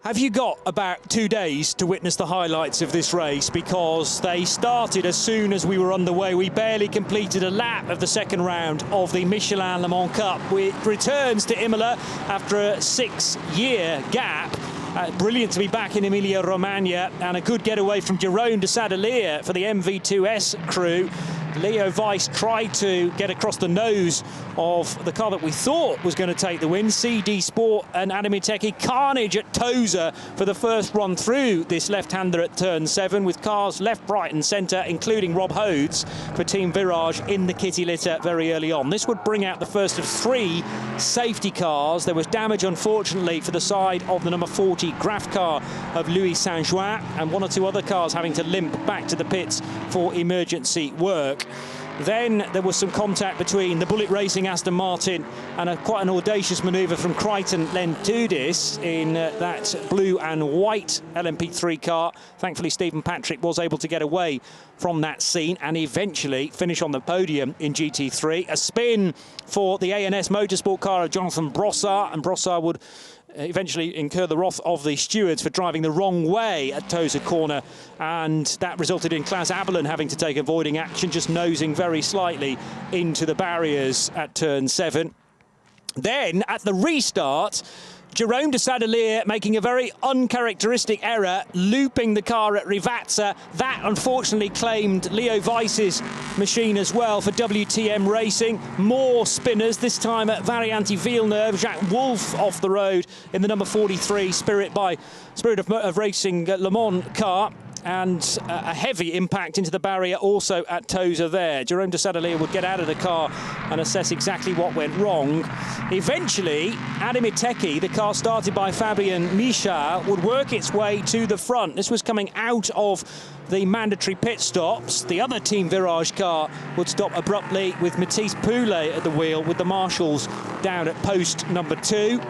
Have you got about 2 days to witness the highlights of this race? Because they started as soon as we were underway. We barely completed a lap of the second round of the Michelin Le Mans Cup. It returns to Imola after a 6-year gap. Brilliant to be back in Emilia-Romagna, and a good getaway from Jerome de Sadalier for the MV2S crew. Leo Weiss tried to get across the nose of the car that we thought was going to take the win. CD Sport and Adamiteki carnage at Tosa for the first run through this left-hander at turn 7, with cars left, right and centre, including Rob Hodes for Team Virage in the kitty litter very early on. This would bring out the first of 3 safety cars. There was damage, unfortunately, for the side of the number 40 Graf car of Louis Saint-Jouin, and 1 or 2 other cars having to limp back to the pits for emergency work. Then there was some contact between the Bullet Racing Aston Martin and quite an audacious manoeuvre from Crichton Lentudis in that blue and white LMP3 car. Thankfully, Stephen Patrick was able to get away from that scene and eventually finish on the podium in GT3. A spin for the ANS Motorsport car of Jonathan Brossard, and Brossard would eventually incur the wrath of the stewards for driving the wrong way at Tosa Corner, and that resulted in Klaas Abelen having to take avoiding action, just nosing very slightly into the barriers at turn 7. Then at the restart, Jerome de Sadalier making a very uncharacteristic error, looping the car at Rivazza. That unfortunately claimed Leo Weiss's machine as well for WTM Racing. More spinners, this time at Varianti Villeneuve. Jacques Wolf off the road in the number 43 Spirit of Racing Le Mans car. And a heavy impact into the barrier also at Tosa there. Jerome de Sadalier would get out of the car and assess exactly what went wrong. Eventually, Adamiteki, the car started by Fabien Michal, would work its way to the front. This was coming out of the mandatory pit stops. The other Team Virage car would stop abruptly with Matisse Poulet at the wheel, with the marshals down at post number 2.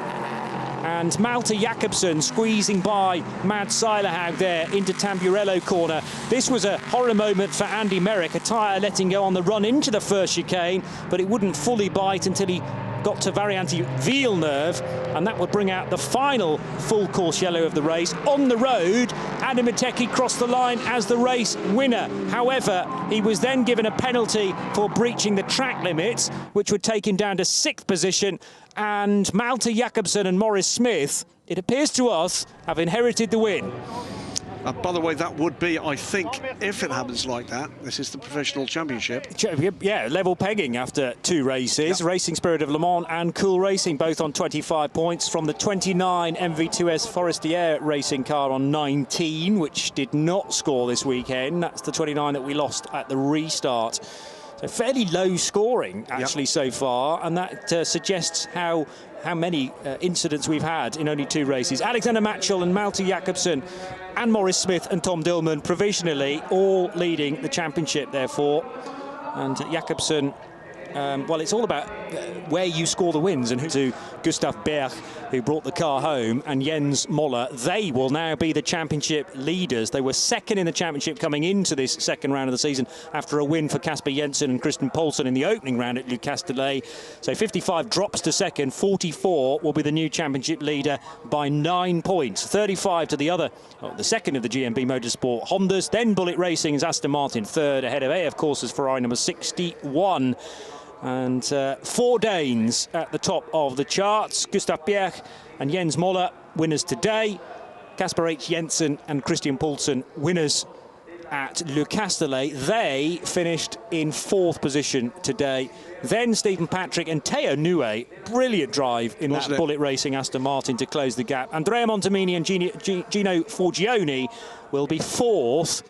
And Malte Jakobsen squeezing by Mads Seilerhaug there into Tamburello corner. This was a horror moment for Andy Merrick, a tyre letting go on the run into the first chicane, but it wouldn't fully bite until he got to Varianti Villeneuve, and that would bring out the final full course yellow of the race. On the road, Adamiteki crossed the line as the race winner. However, he was then given a penalty for breaching the track limits, which would take him down to 6th position, and Malte Jakobsen and Maurice Smith, it appears to us, have inherited the win. By the way, that would be, I think, if it happens like that, this is the professional championship. Yeah, level pegging after 2 races. Yep. Racing Spirit of Le Mans and Cool Racing both on 25 points, from the 29 MV2S Forestier racing car on 19, which did not score this weekend. That's the 29 that we lost at the restart. So fairly low scoring, actually, so far, and that suggests how many incidents we've had in only 2 races. Alexander Matchell and Malte Jakobsen and Maurice Smith and Tom Dillman provisionally all leading the championship, therefore. And Jakobsen, well, it's all about where you score the wins, and to Gustav Berg, who brought the car home, and Jens Moller. They will now be the championship leaders. They were 2nd in the championship coming into this second round of the season after a win for Kasper Jensen and Christian Poulsen in the opening round at Le Castellet. So 55 drops to 2nd, 44 will be the new championship leader by 9 points. 35 to the other, the 2nd of the GMB Motorsport Hondas. Then Bullet Racing is Aston Martin 3rd, ahead of AF Corsa's Ferrari number 61. And 4 Danes at the top of the charts. Gustav Berg and Jens Moller, winners today. Kasper H. Jensen and Christian Poulsen, winners at Le Castellet. They finished in 4th position today. Then Stephen Patrick and Teo Nue, brilliant drive in that Bullet Racing Aston Martin to close the gap. Andrea Montemini and Gino Forgione will be 4th.